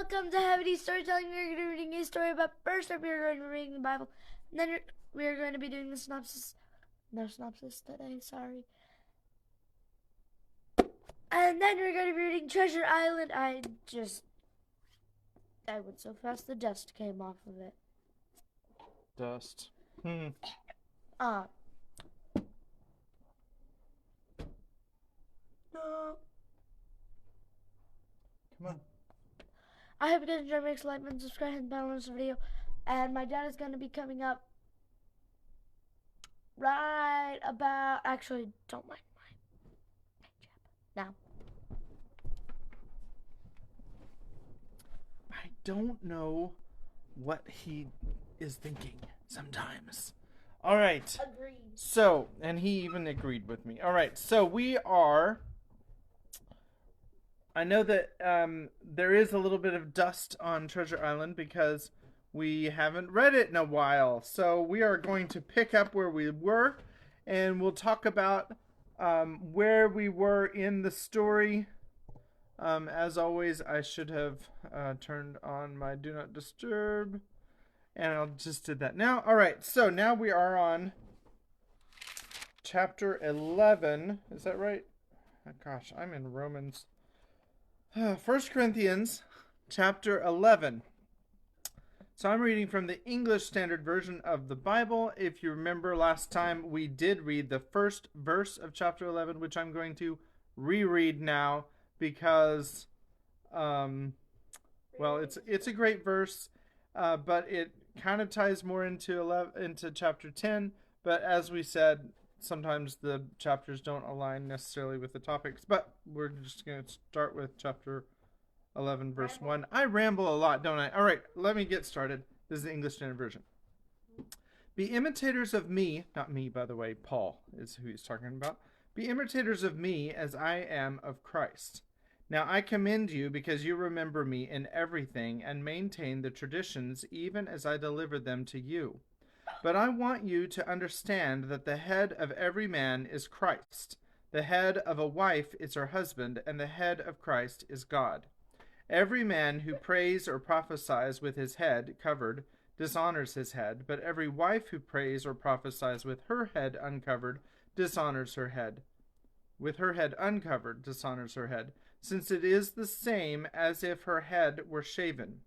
welcome to Heavy Storytelling. We're going to be reading a story about first up. We're going to be reading the Bible, and then we're going to be doing the synopsis. No synopsis today, sorry. And then we're going to be reading Treasure Island. I went so fast the dust came off of it. Dust. No. Come on. I hope you guys enjoy. Make sure to like and subscribe and bell on this video. And my dad is going to be coming up right about. Actually, don't mind my now. I don't know what he is thinking sometimes. All right. Agreed. So, and he even agreed with me. All right. So we are. I know that there is a little bit of dust on Treasure Island because we haven't read it in a while. So we are going to pick up where we were, and we'll talk about where we were in the story. As always, I should have turned on my Do Not Disturb, and I'll just did that now. All right, so now we are on chapter 11. Is that right? Oh, gosh, I'm in Romans. 1 Corinthians chapter 11. So I'm reading from the English Standard Version of the Bible. If you remember last time, we did read the first verse of chapter 11, which I'm going to reread now because, well, it's a great verse, but it kind of ties more into chapter 10. But as we said, sometimes the chapters don't align necessarily with the topics. But we're just going to start with chapter 11, verse 1. I ramble a lot, don't I? All right, let me get started. This is the English Standard Version. Be imitators of me, not me, by the way, Paul is who he's talking about. Be imitators of me as I am of Christ. Now I commend you because you remember me in everything and maintain the traditions even as I delivered them to you. But I want you to understand that the head of every man is Christ. The head of a wife is her husband, and the head of Christ is God. Every man who prays or prophesies with his head covered dishonors his head, but every wife who prays or prophesies with her head uncovered dishonors her head. With her head uncovered dishonors her head, since it is the same as if her head were shaven.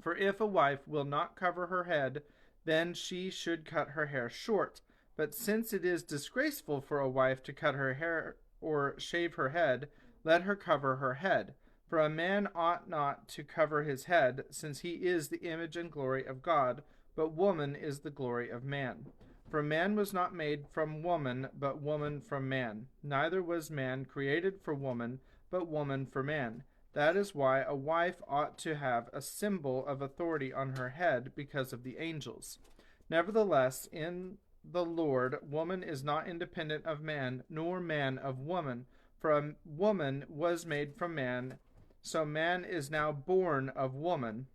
For if a wife will not cover her head, then she should cut her hair short. But since it is disgraceful for a wife to cut her hair or shave her head, let her cover her head. For a man ought not to cover his head, since he is the image and glory of God, but woman is the glory of man. For man was not made from woman, but woman from man. Neither was man created for woman, but woman for man. That is why a wife ought to have a symbol of authority on her head because of the angels. Nevertheless, in the Lord, woman is not independent of man, nor man of woman. For a woman was made from man, so man is now born of woman,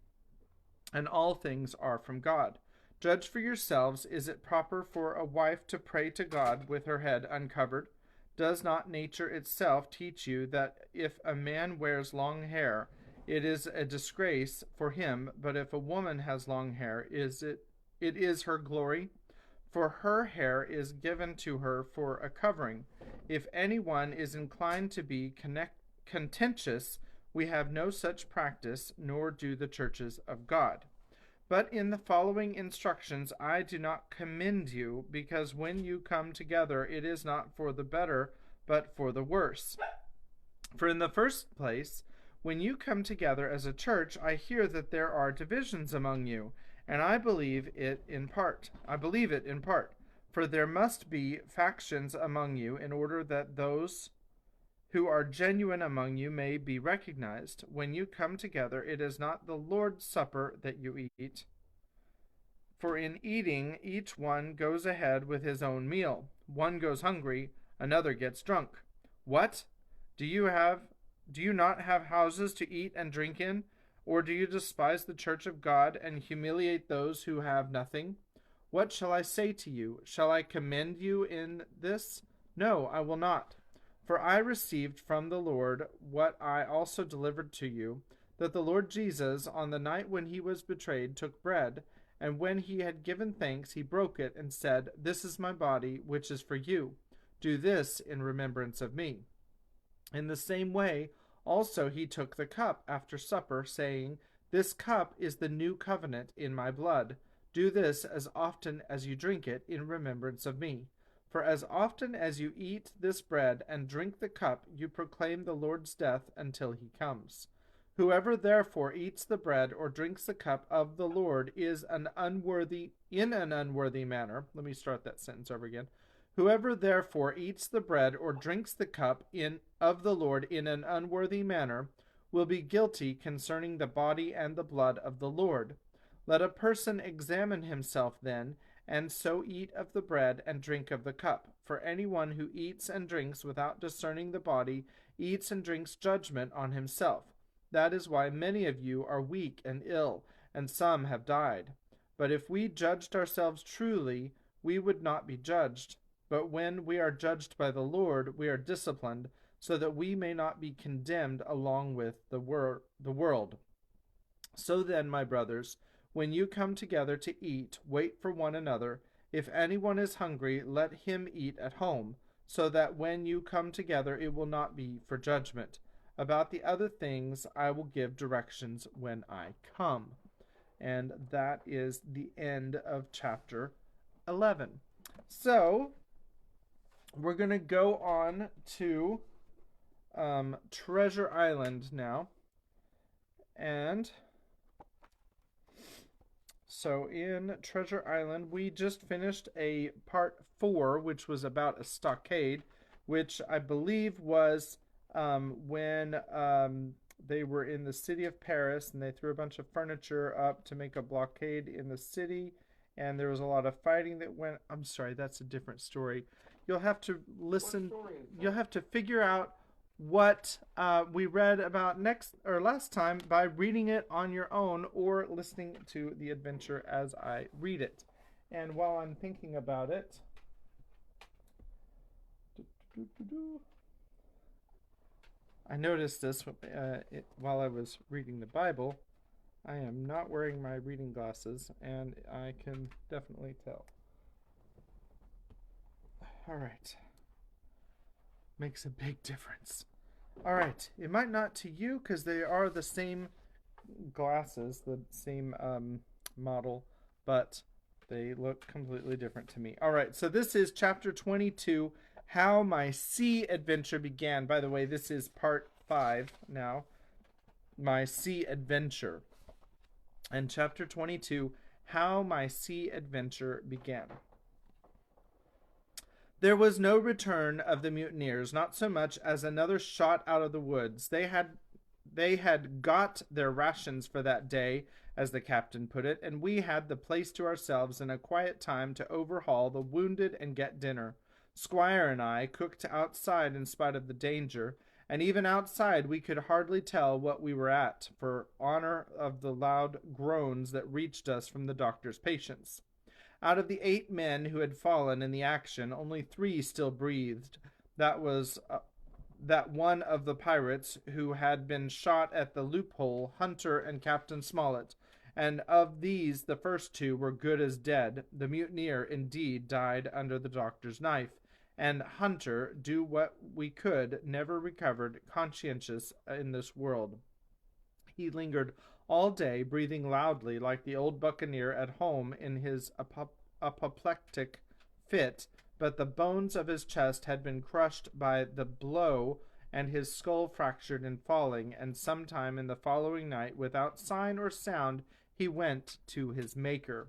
and all things are from God. Judge for yourselves, is it proper for a wife to pray to God with her head uncovered? Does not nature itself teach you that if a man wears long hair, it is a disgrace for him, but if a woman has long hair, it is her glory? For her hair is given to her for a covering. If anyone is inclined to be contentious, we have no such practice, nor do the churches of God. But in the following instructions I do not commend you, because when you come together it is not for the better, but for the worse. For in the first place, when you come together as a church, I hear that there are divisions among you, and I believe it in part. For there must be factions among you, in order that those who are genuine among you may be recognized. When you come together, it is not the Lord's Supper that you eat. For in eating, each one goes ahead with his own meal. One goes hungry, another gets drunk. What? Do you not have houses to eat and drink in? Or do you despise the church of God and humiliate those who have nothing? What shall I say to you? Shall I commend you in this? No, I will not. For I received from the Lord what I also delivered to you, that the Lord Jesus, on the night when he was betrayed, took bread, and when he had given thanks, he broke it and said, "This is my body, which is for you. Do this in remembrance of me." In the same way, also he took the cup after supper, saying, "This cup is the new covenant in my blood. Do this as often as you drink it in remembrance of me. For as often as you eat this bread and drink the cup, you proclaim the Lord's death until he comes. Whoever therefore eats the bread or drinks the cup of the Lord is an unworthy manner." Let me start that sentence over again. "Whoever therefore eats the bread or drinks the cup of the Lord in an unworthy manner will be guilty concerning the body and the blood of the Lord. Let a person examine himself then, and so eat of the bread and drink of the cup. For anyone who eats and drinks without discerning the body eats and drinks judgment on himself. That is why many of you are weak and ill, and some have died. But if we judged ourselves truly, we would not be judged. But when we are judged by the Lord, we are disciplined, so that we may not be condemned along with the world. So then, my brothers, when you come together to eat, wait for one another. If anyone is hungry, let him eat at home, so that when you come together it will not be for judgment. About the other things I will give directions when I come." And that is the end of chapter 11. So, we're going to go on to Treasure Island now. And so in Treasure Island, we just finished a part 4, which was about a stockade, which I believe was when they were in the city of Paris and they threw a bunch of furniture up to make a blockade in the city, and there was a lot of fighting that went. I'm sorry, that's a different story. You'll have to listen. You'll have to figure out what we read about last time by reading it on your own or listening to the adventure as I read it. And while I'm thinking about it, I noticed this while I was reading the Bible. I am not wearing my reading glasses, and I can definitely tell. All right. Makes a big difference. All right. It might not to you because they are the same glasses, the same model, but they look completely different to me. All right. So this is chapter 22, How My Sea Adventure Began. By the way, this is part 5 now. My Sea Adventure. And chapter 22, How My Sea Adventure Began. There was no return of the mutineers, not so much as another shot out of the woods. They had got their rations for that day, as the captain put it, and we had the place to ourselves in a quiet time to overhaul the wounded and get dinner. Squire and I cooked outside in spite of the danger, and even outside we could hardly tell what we were at, for honor of the loud groans that reached us from the doctor's patients. Out of the 8 men who had fallen in the action, only 3 still breathed. That was that one of the pirates who had been shot at the loophole, Hunter and Captain Smollett, and of these the first 2 were good as dead. The mutineer, indeed, died under the doctor's knife, and Hunter, do what we could, never recovered conscientious in this world. He lingered all day, breathing loudly like the old buccaneer at home in his apoplectic fit, but the bones of his chest had been crushed by the blow and his skull fractured in falling, and sometime in the following night, without sign or sound, he went to his Maker.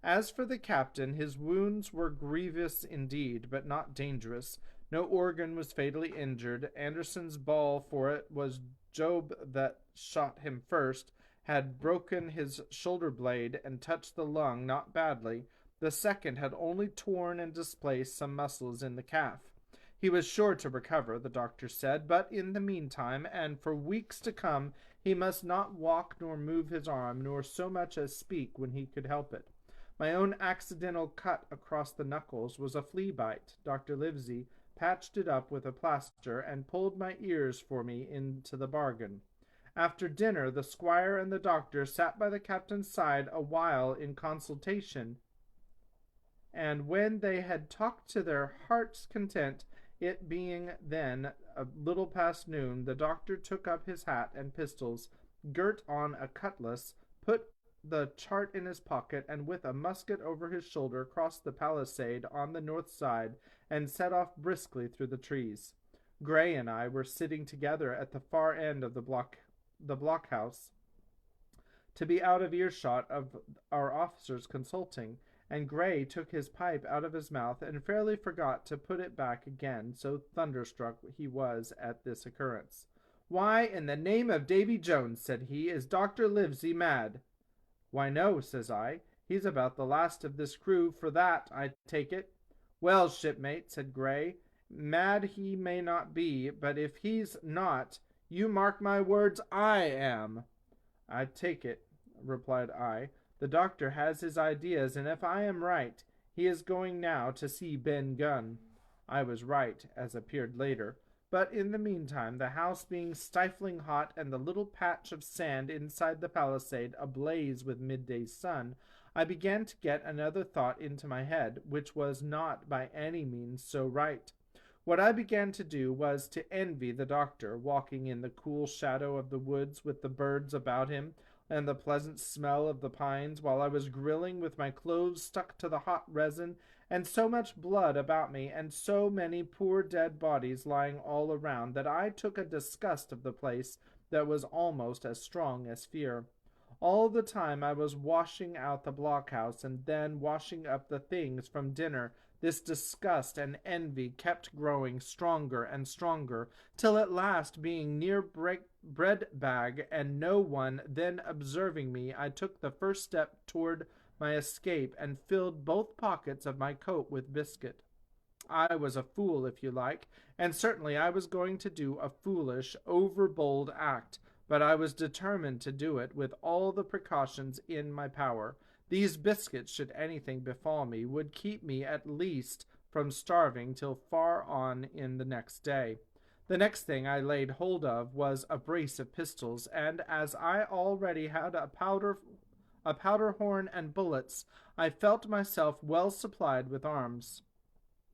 As for the captain, his wounds were grievous indeed, but not dangerous. No organ was fatally injured. Anderson's ball, for it was Job that shot him first, had broken his shoulder blade and touched the lung not badly. The second had only torn and displaced some muscles in the calf. He was sure to recover, the doctor said, but in the meantime, and for weeks to come, he must not walk nor move his arm, nor so much as speak when he could help it. My own accidental cut across the knuckles was a flea bite. Dr. Livesey patched it up with a plaster and pulled my ears for me into the bargain. After dinner, the squire and the doctor sat by the captain's side a while in consultation, and when they had talked to their heart's content, it being then a little past noon, the doctor took up his hat and pistols, girt on a cutlass, put the chart in his pocket, and with a musket over his shoulder crossed the palisade on the north side, and set off briskly through the trees. Gray and I were sitting together at the far end of the blockhouse, to be out of earshot of our officers consulting, and Gray took his pipe out of his mouth and fairly forgot to put it back again, so thunderstruck he was at this occurrence. "Why, in the name of Davy Jones," said he, "is Dr. Livesey mad?" "Why, no," says I, "he's about the last of this crew for that, I take it." "Well, shipmate," said Gray, "mad he may not be, but if he's not, you mark my words, I am." "I take it," replied I, "the doctor has his ideas, and if I am right, he is going now to see Ben Gunn." I was right, as appeared later, but in the meantime, the house being stifling hot and the little patch of sand inside the palisade ablaze with midday sun, I began to get another thought into my head, which was not by any means so right. What I began to do was to envy the doctor, walking in the cool shadow of the woods with the birds about him and the pleasant smell of the pines, while I was grilling with my clothes stuck to the hot resin, and so much blood about me, and so many poor dead bodies lying all around, that I took a disgust of the place that was almost as strong as fear. All the time I was washing out the blockhouse, and then washing up the things from dinner, this disgust and envy kept growing stronger and stronger, till at last, being near bread bag, and no one then observing me, I took the first step toward my escape, and filled both pockets of my coat with biscuit. I was a fool, if you like, and certainly I was going to do a foolish, overbold act, but I was determined to do it with all the precautions in my power. These biscuits, should anything befall me, would keep me at least from starving till far on in the next day. The next thing I laid hold of was a brace of pistols, and as I already had a powder horn and bullets, I felt myself well supplied with arms.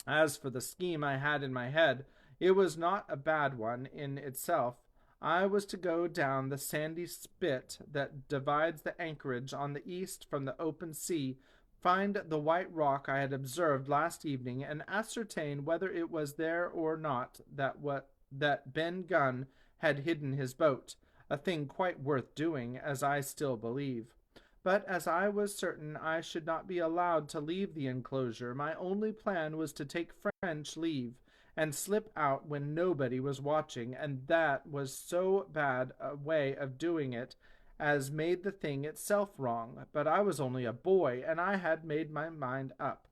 As for the scheme I had in my head, it was not a bad one in itself. I was to go down the sandy spit that divides the anchorage on the east from the open sea, find the white rock I had observed last evening, and ascertain whether it was there or not that Ben Gunn had hidden his boat, a thing quite worth doing, as I still believe. But as I was certain I should not be allowed to leave the enclosure, my only plan was to take French leave, and slip out when nobody was watching, and that was so bad a way of doing it as made the thing itself wrong. But I was only a boy, and I had made my mind up.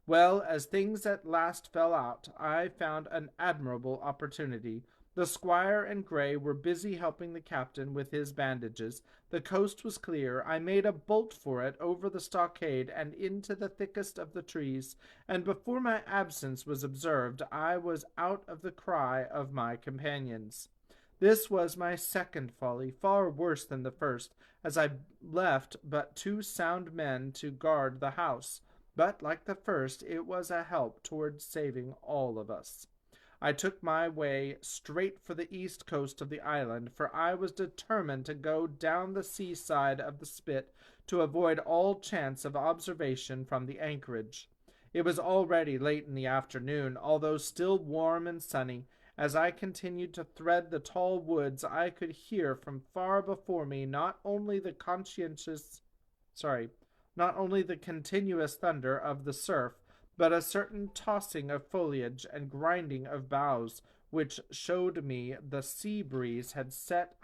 Well, as things at last fell out, I found an admirable opportunity. The squire and Gray were busy helping the captain with his bandages. The coast was clear. I made a bolt for it over the stockade and into the thickest of the trees, and before my absence was observed, I was out of the cry of my companions. This was my second folly, far worse than the first, as I left but 2 sound men to guard the house. But, like the first, it was a help towards saving all of us. I took my way straight for the east coast of the island, for I was determined to go down the seaside of the spit to avoid all chance of observation from the anchorage. It was already late in the afternoon, although still warm and sunny. As I continued to thread the tall woods, I could hear from far before me not only the continuous thunder of the surf, but a certain tossing of foliage and grinding of boughs, which showed me the sea breeze had set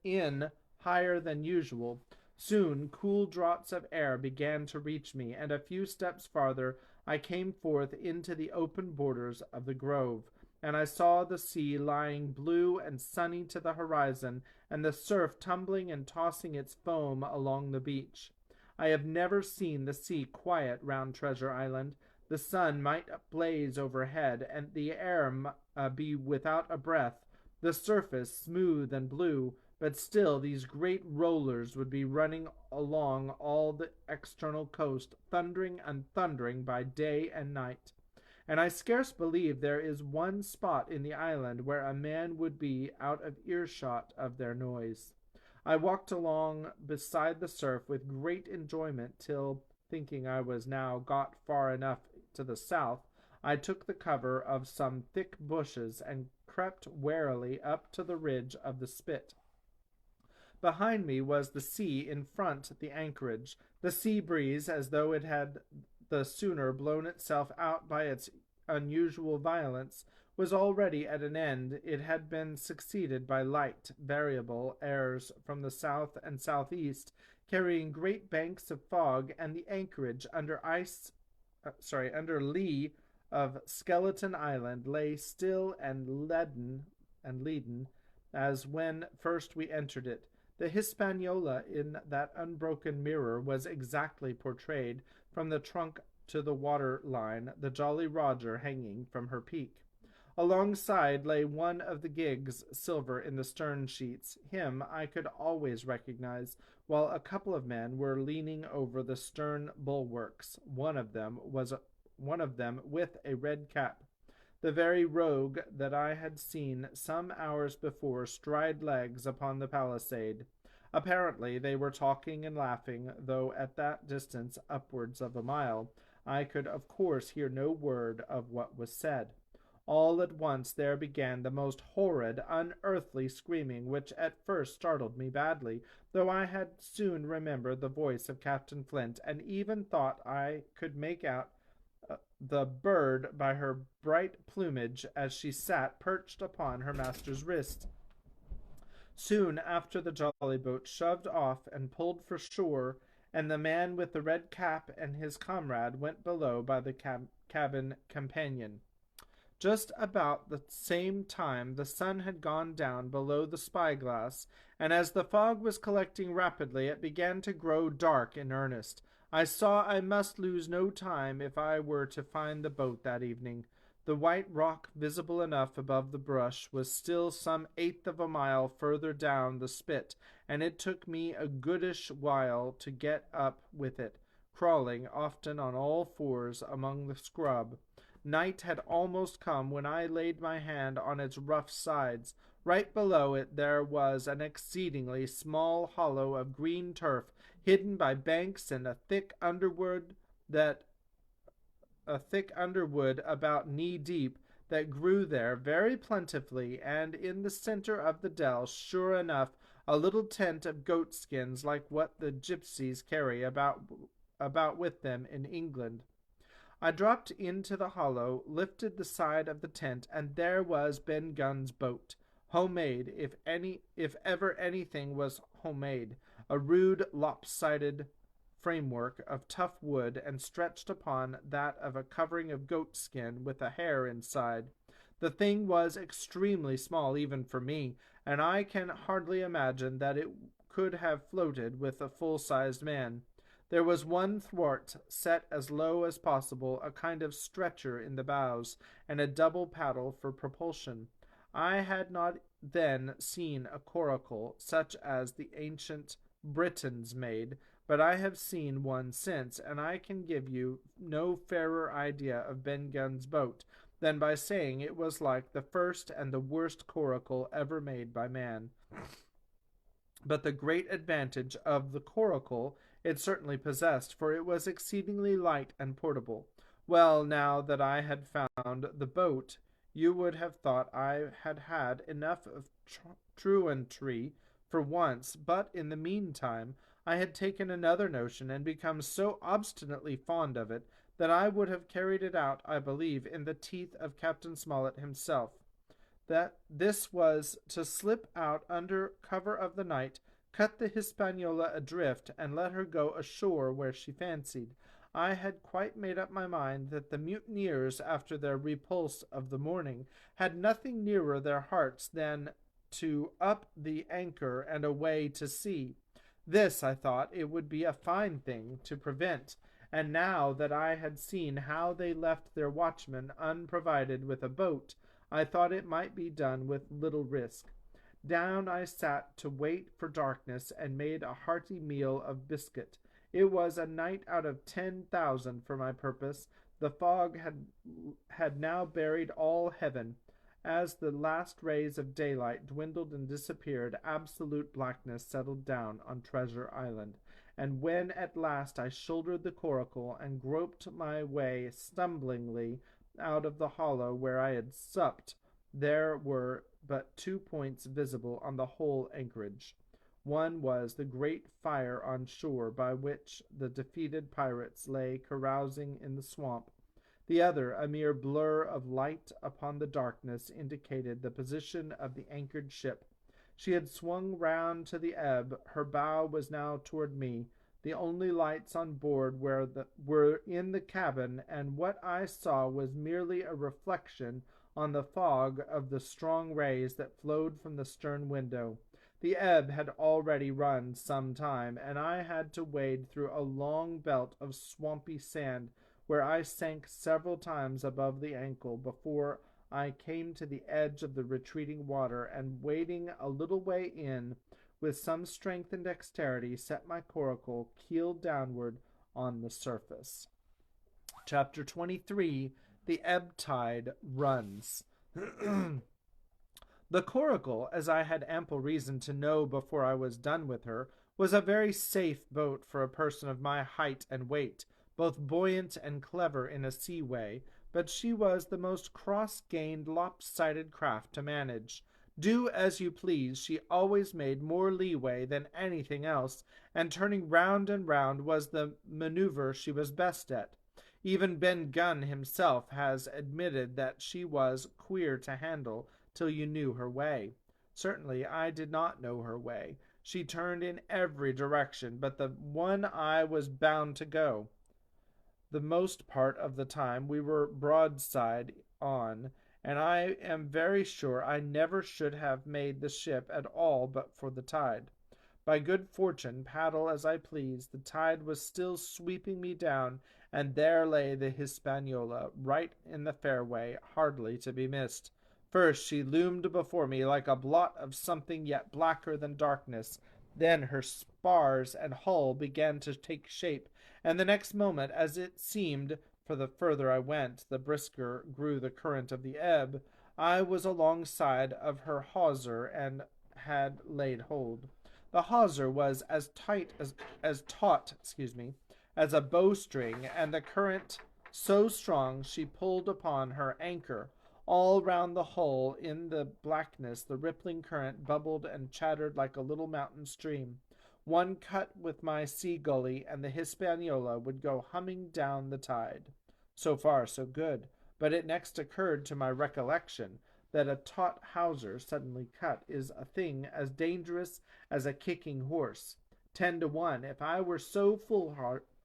in higher than usual. Soon cool draughts of air began to reach me, and a few steps farther I came forth into the open borders of the grove, and I saw the sea lying blue and sunny to the horizon, and the surf tumbling and tossing its foam along the beach. I have never seen the sea quiet round Treasure Island. The sun might blaze overhead, and the air be without a breath, the surface smooth and blue, but still these great rollers would be running along all the external coast, thundering and thundering by day and night. And I scarce believe there is one spot in the island where a man would be out of earshot of their noise. I walked along beside the surf with great enjoyment till, thinking I was now got far enough to the south, I took the cover of some thick bushes and crept warily up to the ridge of the spit. Behind me was the sea, in front the anchorage. The sea breeze, as though it had the sooner blown itself out by its unusual violence, was already at an end. It had been succeeded by light, variable airs from the south and southeast, carrying great banks of fog, and the anchorage under lee of Skeleton Island lay still and leaden as when first we entered it. The Hispaniola in that unbroken mirror was exactly portrayed, from the trunk to the water line, the Jolly Roger hanging from her peak. Alongside lay one of the gigs, silver in the stern sheets. Him I could always recognize, while a couple of men were leaning over the stern bulwarks. One of them with a red cap, the very rogue that I had seen some hours before stride legs upon the palisade. Apparently they were talking and laughing, though at that distance, upwards of a mile, I could of course hear no word of what was said. All at once there began the most horrid, unearthly screaming, which at first startled me badly, though I had soon remembered the voice of Captain Flint, and even thought I could make out the bird by her bright plumage as she sat perched upon her master's wrist. Soon after the jolly boat shoved off and pulled for shore, and the man with the red cap and his comrade went below by the cabin companion. Just about the same time the sun had gone down below the spyglass, and as the fog was collecting rapidly it began to grow dark in earnest. I saw I must lose no time if I were to find the boat that evening. The white rock, visible enough above the brush, was still some eighth of a mile further down the spit, and it took me a goodish while to get up with it, crawling often on all fours among the scrub. Night had almost come when I laid my hand on its rough sides. Right below it there was an exceedingly small hollow of green turf, hidden by banks and a thick underwood about knee deep that grew there very plentifully, and in the center of the dell, sure enough, a little tent of goat skins like what the gypsies carry about with them in England. I dropped into the hollow, lifted the side of the tent, and there was Ben Gunn's boat, homemade, if ever anything was homemade, a rude, lopsided framework of tough wood, and stretched upon that of a covering of goat skin with a hare inside. The thing was extremely small even for me, and I can hardly imagine that it could have floated with a full-sized man. There was one thwart set as low as possible, a kind of stretcher in the bows, and a double paddle for propulsion. I had not then seen a coracle such as the ancient Britons made, but I have seen one since, and I can give you no fairer idea of Ben Gunn's boat than by saying it was like the first and the worst coracle ever made by man. But the great advantage of the coracle it certainly possessed, for it was exceedingly light and portable. Well, now that I had found the boat, you would have thought I had had enough of truantry for once, but in the meantime I had taken another notion and become so obstinately fond of it that I would have carried it out, I believe, in the teeth of Captain Smollett himself. That this was to slip out under cover of the night, cut the Hispaniola adrift, and let her go ashore where she fancied. I had quite made up my mind that the mutineers, after their repulse of the morning, had nothing nearer their hearts than to up the anchor and away to sea. This, I thought, it would be a fine thing to prevent, and now that I had seen how they left their watchmen unprovided with a boat, I thought it might be done with little risk. Down I sat to wait for darkness, and made a hearty meal of biscuit. It was a night out of 10,000 for my purpose. The fog had now buried all heaven. As the last rays of daylight dwindled and disappeared, absolute blackness settled down on Treasure Island. And when at last I shouldered the coracle and groped my way stumblingly out of the hollow where I had supped, there were but 2 points visible on the whole anchorage. One was the great fire on shore by which the defeated pirates lay carousing in the swamp. The other, a mere blur of light upon the darkness, indicated the position of the anchored ship. She had swung round to the ebb. Her bow was now toward me. The only lights on board were in the cabin, and what I saw was merely a reflection on the fog of the strong rays that flowed from the stern window. The ebb had already run some time, and I had to wade through a long belt of swampy sand, where I sank several times above the ankle before I came to the edge of the retreating water, and wading a little way in, with some strength and dexterity, set my coracle keel downward on the surface. Chapter 23. The Ebb-Tide Runs. The coracle, as I had ample reason to know before I was done with her, was a very safe boat for a person of my height and weight, both buoyant and clever in a sea way, but she was the most cross-grained, lopsided craft to manage. Do as you please, she always made more leeway than anything else, and turning round and round was the maneuver she was best at. Even Ben Gunn himself has admitted that she was queer to handle till you knew her way. Certainly I did not know her way. She turned in every direction but the one I was bound to go. The most part of the time we were broadside on, and I am very sure I never should have made the ship at all but for the tide. By good fortune, paddle as I pleased, the tide was still sweeping me down, and there lay the Hispaniola, right in the fairway, hardly to be missed. First she loomed before me like a blot of something yet blacker than darkness. Then her spars and hull began to take shape, and the next moment, as it seemed, for the further I went, the brisker grew the current of the ebb, I was alongside of her hawser and had laid hold. The hawser was as taut, as a bowstring, and the current so strong she pulled upon her anchor. All round the hull, in the blackness, the rippling current bubbled and chattered like a little mountain stream. One cut with my sea gully, and the Hispaniola would go humming down the tide. So far, so good. But it next occurred to my recollection that a taut hawser suddenly cut is a thing as dangerous as a kicking horse. 10 to 1, if I were so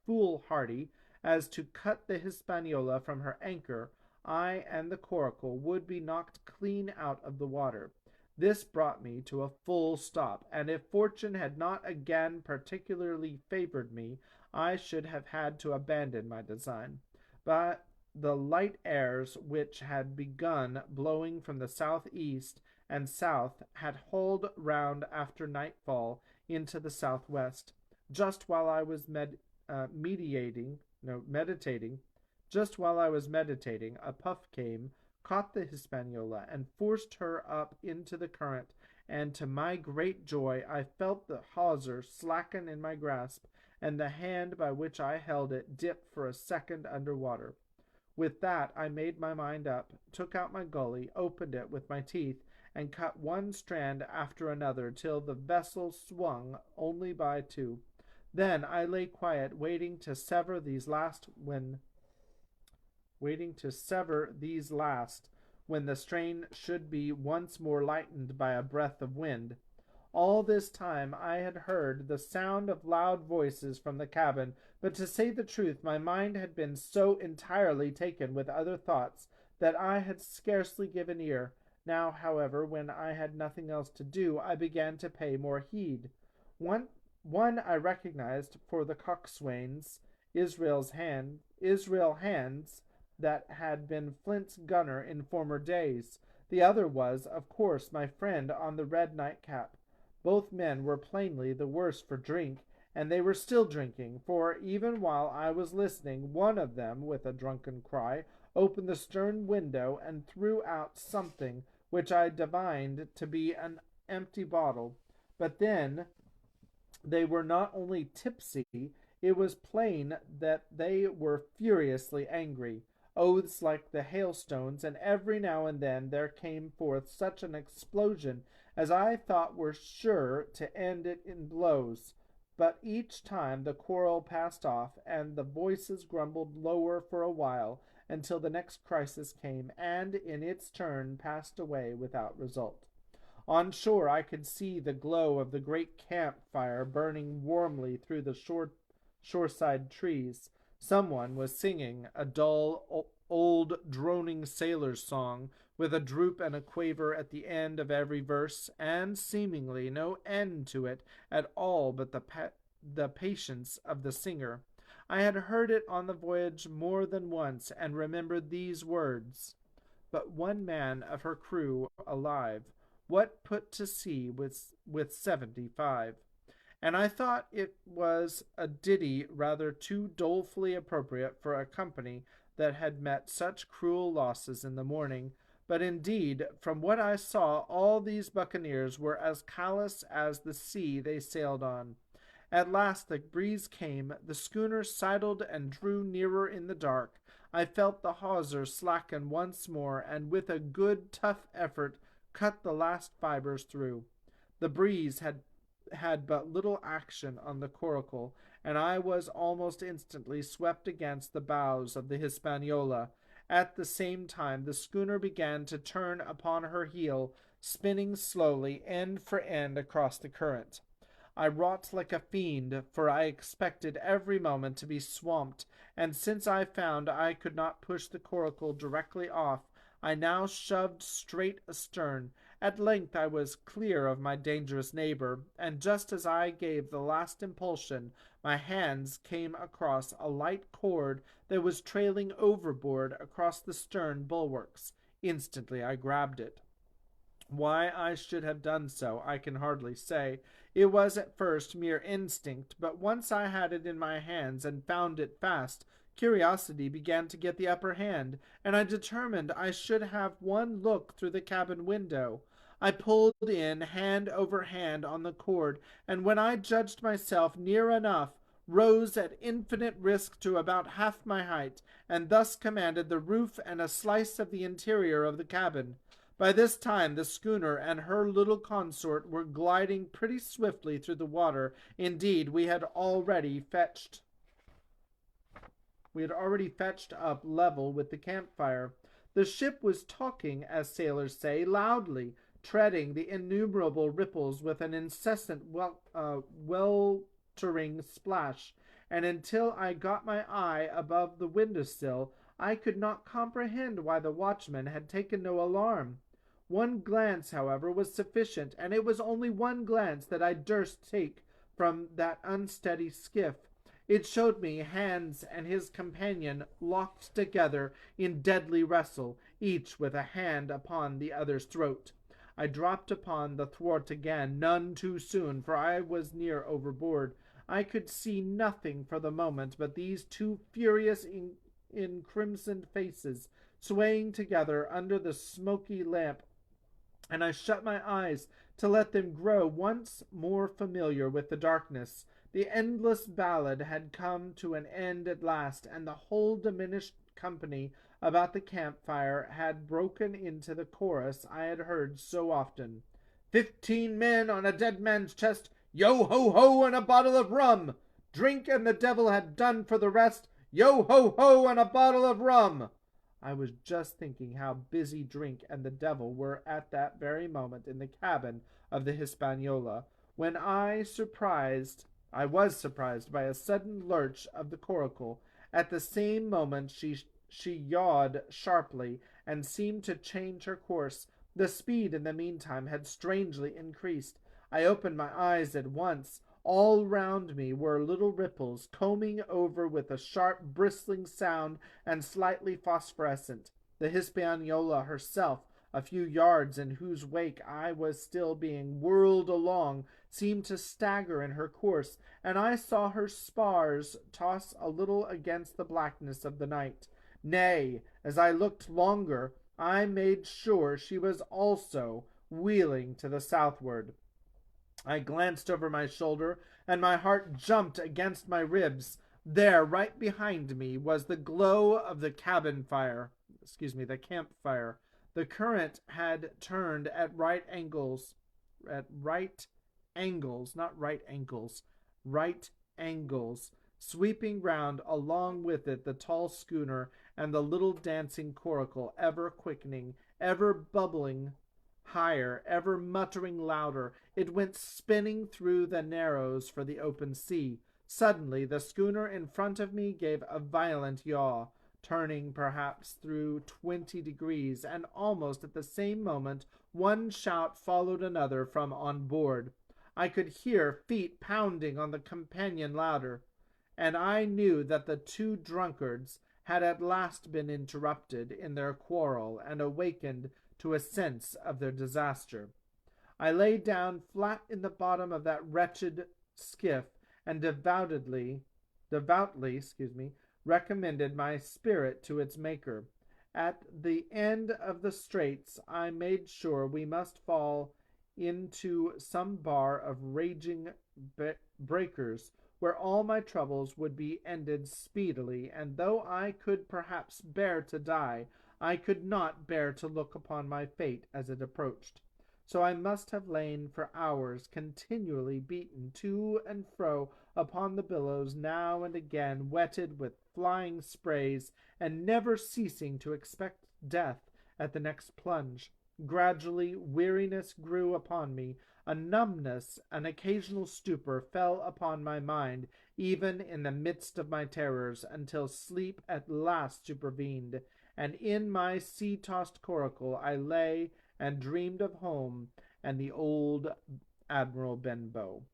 foolhardy as to cut the Hispaniola from her anchor, I and the coracle would be knocked clean out of the water. This brought me to a full stop, and if fortune had not again particularly favored me, I should have had to abandon my design. But the light airs which had begun blowing from the southeast and south had hauled round after nightfall into the southwest. Just while I was meditating, a puff came, caught the Hispaniola, and forced her up into the current, and to my great joy I felt the hawser slacken in my grasp, and the hand by which I held it dip for a second under water. With that I made my mind up, took out my gully, opened it with my teeth, and cut one strand after another till the vessel swung only by 2. Then I lay quiet, waiting to sever these last when the strain should be once more lightened by a breath of wind. All this time I had heard the sound of loud voices from the cabin, but to say the truth, my mind had been so entirely taken with other thoughts that I had scarcely given ear. Now, however, when I had nothing else to do, I began to pay more heed. One I recognized for the coxswain's Israel hands that had been Flint's gunner in former days. The other was, of course, my friend on the red nightcap. Both men were plainly the worse for drink, and they were still drinking, for even while I was listening, one of them, with a drunken cry, opened the stern window and threw out something which I divined to be an empty bottle. But then they were not only tipsy, it was plain that they were furiously angry. Oaths like the hailstones, and every now and then there came forth such an explosion as I thought were sure to end it in blows. But each time the quarrel passed off, and the voices grumbled lower for a while, until the next crisis came, and in its turn passed away without result. On shore I could see the glow of the great camp fire burning warmly through the shoreside trees. Someone was singing a dull, old, droning sailor's song, with a droop and a quaver at the end of every verse, and seemingly no end to it at all but the patience of the singer. I had heard it on the voyage more than once, and remembered these words: "But one man of her crew alive, what put to sea with 75?" And I thought it was a ditty rather too dolefully appropriate for a company that had met such cruel losses in the morning. But indeed, from what I saw, all these buccaneers were as callous as the sea they sailed on. At last the breeze came, the schooner sidled and drew nearer in the dark. I felt the hawser slacken once more, and with a good tough effort cut the last fibres through. The breeze had but little action on the coracle, and I was almost instantly swept against the bows of the Hispaniola. At the same time the schooner began to turn upon her heel, spinning slowly, end for end, across the current. I wrought like a fiend, for I expected every moment to be swamped, and since I found I could not push the coracle directly off, I now shoved straight astern. At length I was clear of my dangerous neighbor, and just as I gave the last impulsion, my hands came across a light cord that was trailing overboard across the stern bulwarks. Instantly I grabbed it. Why I should have done so I can hardly say. It was at first mere instinct, but once I had it in my hands and found it fast, curiosity began to get the upper hand, and I determined I should have one look through the cabin window. I pulled in hand over hand on the cord, and when I judged myself near enough, rose at infinite risk to about half my height, and thus commanded the roof and a slice of the interior of the cabin. By this time the schooner and her little consort were gliding pretty swiftly through the water. Indeed, we had already fetched up level with the campfire. The ship was talking, as sailors say, loudly, treading the innumerable ripples with an incessant weltering splash, and until I got my eye above the window-sill, I could not comprehend why the watchman had taken no alarm. One glance, however, was sufficient, and it was only one glance that I durst take from that unsteady skiff. It showed me Hans and his companion locked together in deadly wrestle, each with a hand upon the other's throat. I dropped upon the thwart again, none too soon, for I was near overboard. I could see nothing for the moment but these two furious crimsoned faces swaying together under the smoky lamp, and I shut my eyes to let them grow once more familiar with the darkness. The endless ballad had come to an end at last, and the whole diminished company about the campfire had broken into the chorus I had heard so often. 15 men on a dead man's chest, yo ho ho, and a bottle of rum. Drink and the devil had done for the rest, yo ho ho, and a bottle of rum. I was just thinking how busy drink and the devil were at that very moment in the cabin of the Hispaniola, when I was surprised by a sudden lurch of the coracle. At the same moment she yawed sharply, and seemed to change her course. The speed in the meantime had strangely increased. I opened my eyes at once. All round me were little ripples, combing over with a sharp bristling sound and slightly phosphorescent. The Hispaniola herself, a few yards, in whose wake I was still being whirled along, seemed to stagger in her course, and I saw her spars toss a little against the blackness of the night. Nay, as I looked longer, I made sure she was also wheeling to the southward. I glanced over my shoulder, and my heart jumped against my ribs. There, right behind me, was the glow of the the campfire. The current had turned at right angles, sweeping round along with it the tall schooner and the little dancing coracle, ever quickening, ever bubbling higher, ever muttering louder. It went spinning through the narrows for the open sea. Suddenly the schooner in front of me gave a violent yaw, turning perhaps through 20 degrees, and almost at the same moment one shout followed another from on board. I could hear feet pounding on the companion ladder, and I knew that the two drunkards had at last been interrupted in their quarrel and awakened to a sense of their disaster. I lay down flat in the bottom of that wretched skiff and devoutly recommended my spirit to its Maker. At the end of the straits I made sure we must fall into some bar of raging breakers, where all my troubles would be ended speedily, and though I could perhaps bear to die, I could not bear to look upon my fate as it approached. So I must have lain for hours, continually beaten to and fro upon the billows, now and again wetted with flying sprays, and never ceasing to expect death at the next plunge. Gradually weariness grew upon me. A numbness, an occasional stupor fell upon my mind, even in the midst of my terrors, until sleep at last supervened, and in my sea-tossed coracle I lay and dreamed of home and the old Admiral Benbow.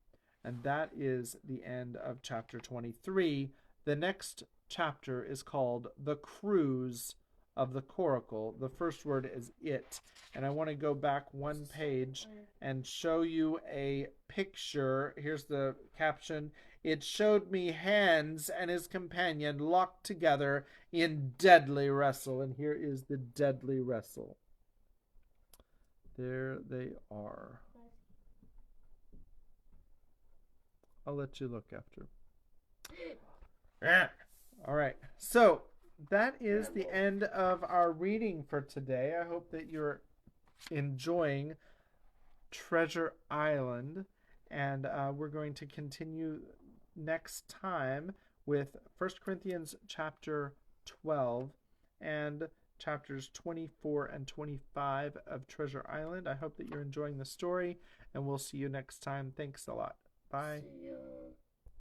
And that is the end of chapter 23. The next chapter is called The Cruise of the Coracle. The first word is it. And I want to go back one page and show you a picture. Here's the caption. It showed me Hans and his companion locked together in deadly wrestle. And here is the deadly wrestle. There they are. I'll let you look after. All right. So that is the end of our reading for today. I hope that you're enjoying Treasure Island. And we're going to continue next time with 1 Corinthians chapter 12 and chapters 24 and 25 of Treasure Island. I hope that you're enjoying the story, and we'll see you next time. Thanks a lot. Bye.